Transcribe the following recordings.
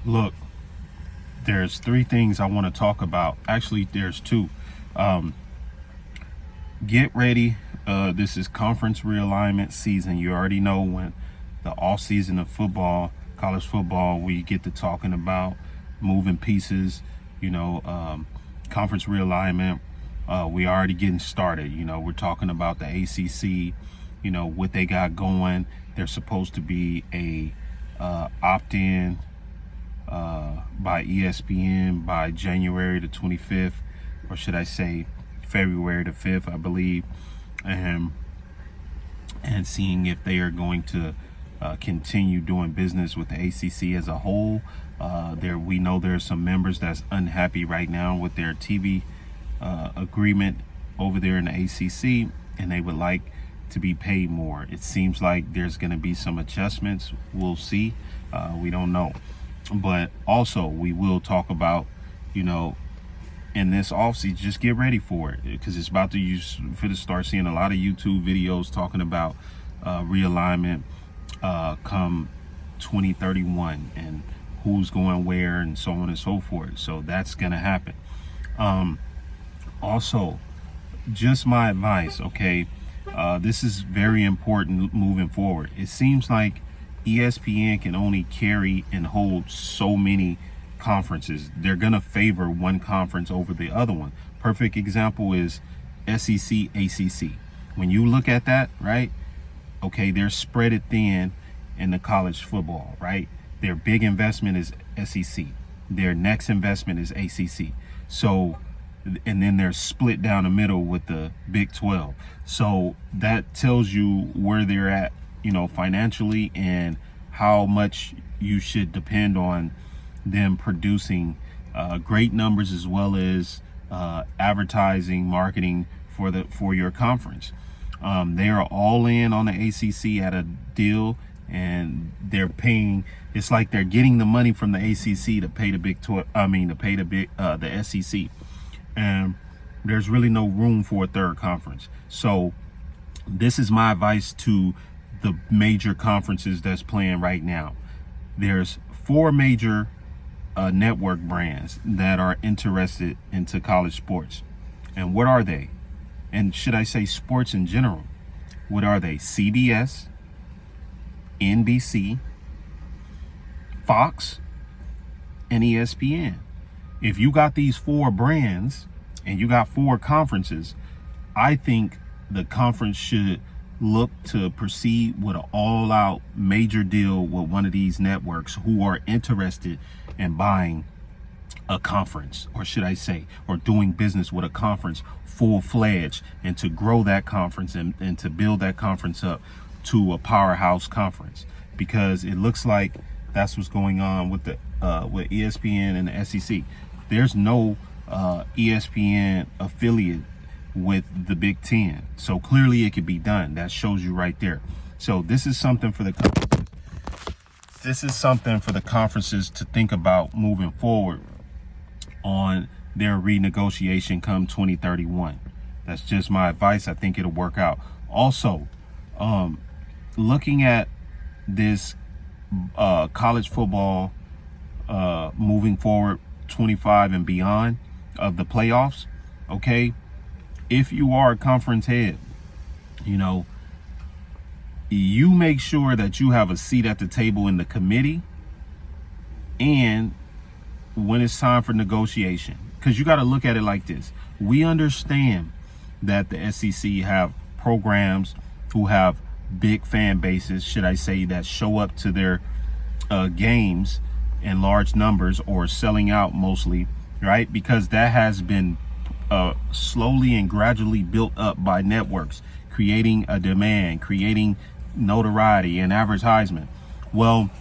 Look, there's three things I want to talk about. Actually, there's two. Um, get ready. This is conference realignment season. You already know when the off season of football, college football, we get to talking about moving pieces, conference realignment. We already getting started. We're talking about the ACC, what they got going. There's supposed to be a opt-in by ESPN by January the 25th, or should I say February the 5th, I believe, and seeing if they are going to continue doing business with the ACC as a whole. We know there's some members that's unhappy right now with their TV agreement over there in the ACC, and they would like to be paid more. It seems like there's going to be some adjustments. We'll see. We don't know. But also, we will talk about, in this offseason, just get ready for it, because it's about to start seeing a lot of YouTube videos talking about realignment come 2031 and who's going where and so on and so forth. So that's going to happen. Also, just my advice, okay? This is very important moving forward. It seems like ESPN can only carry and hold so many conferences. They're going to favor one conference over the other one. Perfect example is SEC, ACC. When you look at that, right? Okay, they're spread it thin in the college football, right? Their big investment is SEC. Their next investment is ACC. So, and then they're split down the middle with the Big 12. So that tells you where they're at, financially, and how much you should depend on them producing great numbers, as well as advertising, marketing for your conference. They are all in on the ACC at a deal, and they're paying. It's like they're getting the money from the ACC to pay the Big 12. To pay the SEC, and there's really no room for a third conference. So this is my advice to the major conferences that's playing right now. There's 4 major network brands that are interested into college sports. And what are they? And should I say sports in general? What are they? CBS, NBC, Fox, and ESPN. If you got these 4 brands and you got 4 conferences, I think the conference should look to proceed with an all-out major deal with one of these networks who are interested in buying a conference, or should I say, or doing business with a conference full-fledged, and to grow that conference and to build that conference up to a powerhouse conference. Because it looks like that's what's going on with with ESPN and the SEC. There's no ESPN affiliate with the Big Ten. So clearly it could be done. That shows you right there. So this is something for the conferences. This is something for the conferences to think about moving forward on their renegotiation come 2031. That's just my advice. I think it'll work out. Also, looking at this college football moving forward 25 and beyond of the playoffs, okay? If you are a conference head, you make sure that you have a seat at the table in the committee, and when it's time for negotiation, because you got to look at it like this. We understand that the SEC have programs who have big fan bases, should I say, that show up to their games in large numbers, or selling out mostly, right? Because that has been slowly and gradually built up by networks, creating a demand, creating notoriety and advertisement. Well,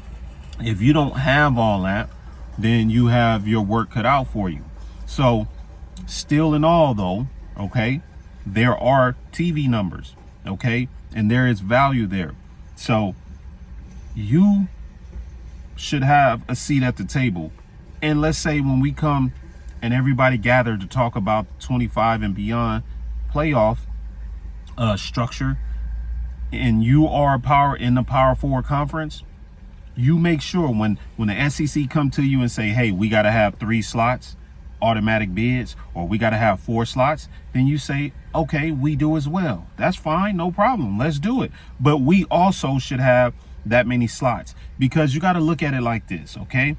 if you don't have all that, then you have your work cut out for you. So still in all though, okay, there are TV numbers, okay, and there is value there. So you should have a seat at the table. And let's say when we come and everybody gathered to talk about 25 and beyond playoff structure, and you are in the Power 4 conference, you make sure when the SEC come to you and say, hey, we got to have 3 slots, automatic bids, or we got to have 4 slots, then you say, okay, we do as well. That's fine, no problem. Let's do it. But we also should have that many slots, because you got to look at it like this, okay?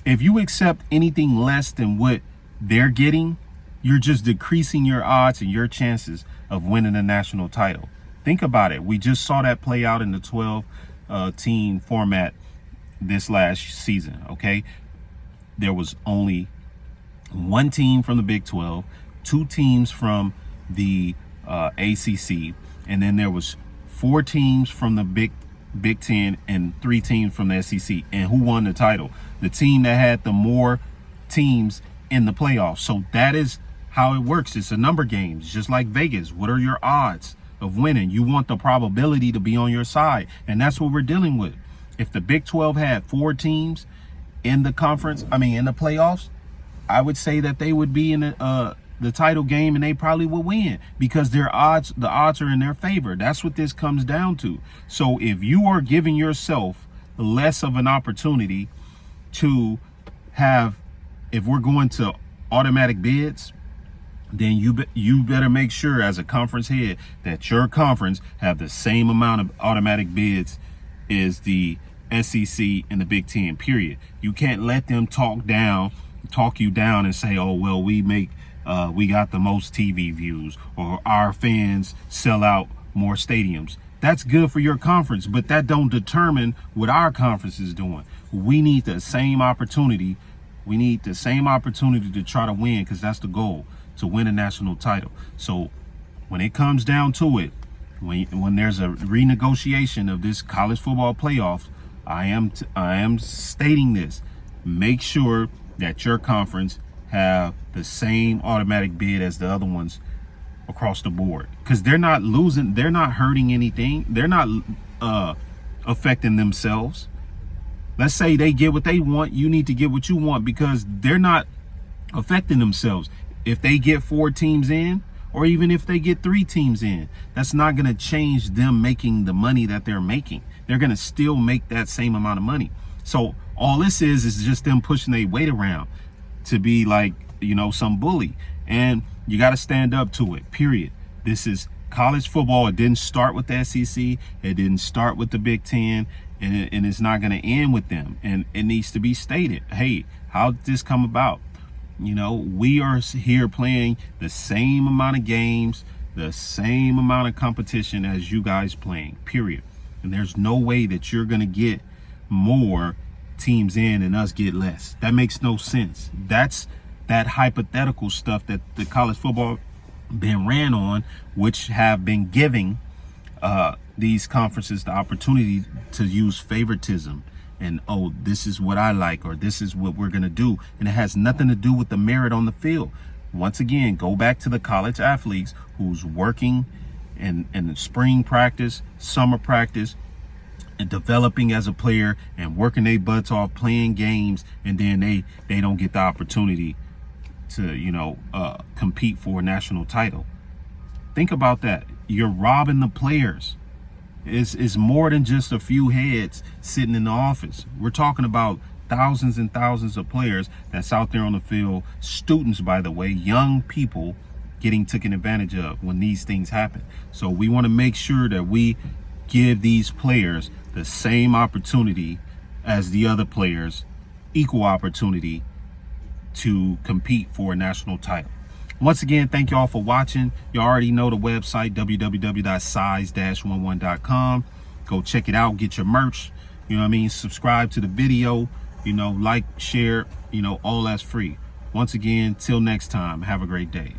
If you accept anything less than what they're getting, you're just decreasing your odds and your chances of winning a national title. Think about it. We just saw that play out in the 12 team format this last season, okay? There was only 1 team from the Big 12, 2 teams from the ACC, and then there was 4 teams from the Big 10 and 3 teams from the SEC. And who won the title? The team that had the more teams in the playoffs. So that is how it works. It's a number game, just like Vegas. What are your odds of winning? You want the probability to be on your side, and that's what we're dealing with. If the Big 12 had 4 teams in the conference, in the playoffs, I would say that they would be in the title game, and they probably would win, because the odds are in their favor. That's what this comes down to. So if you are giving yourself less of an opportunity to have, if we're going to automatic bids, then you better make sure as a conference head that your conference have the same amount of automatic bids as the SEC and the Big 10, period. You can't let them talk you down and say, oh, well, we got the most TV views, or our fans sell out more stadiums. That's good for your conference, but that don't determine what our conference is doing. We need the same opportunity. We need the same opportunity to try to win, because that's the goal, to win a national title. So when it comes down to it, when there's a renegotiation of this college football playoffs, I am stating this: make sure that your conference have the same automatic bid as the other ones across the board, because they're not losing, they're not hurting anything, they're not affecting themselves. Let's say they get what they want, you need to get what you want, because they're not affecting themselves. If they get 4 teams in, or even if they get 3 teams in, that's not going to change them making the money that they're making. They're going to still make that same amount of money. So all this is just them pushing their weight around to be like, some bully. And you got to stand up to it, period. This is college football. It didn't start with the SEC. It didn't start with the Big 10. And it's not going to end with them. And it needs to be stated, hey, how did this come about? We are here playing the same amount of games, the same amount of competition as you guys playing, period. And there's no way that you're going to get more teams in and us get less. That makes no sense. That's that hypothetical stuff that the college football been ran on, which have been giving these conferences the opportunity to use favoritism. And, oh, this is what I like, or this is what we're going to do. And it has nothing to do with the merit on the field. Once again, go back to the college athletes who's working in spring practice, summer practice, and developing as a player and working their butts off playing games, and then they don't get the opportunity to, compete for a national title. Think about that. You're robbing the players. It's more than just a few heads sitting in the office. We're talking about thousands and thousands of players that's out there on the field, students, by the way, young people getting taken advantage of when these things happen. So we want to make sure that we give these players the same opportunity as the other players, equal opportunity to compete for a national title. Once again, thank you all for watching. You already know the website, www.size-11.com. Go check it out, get your merch, subscribe to the video, like, share, all that's free. Once again, till next time, have a great day.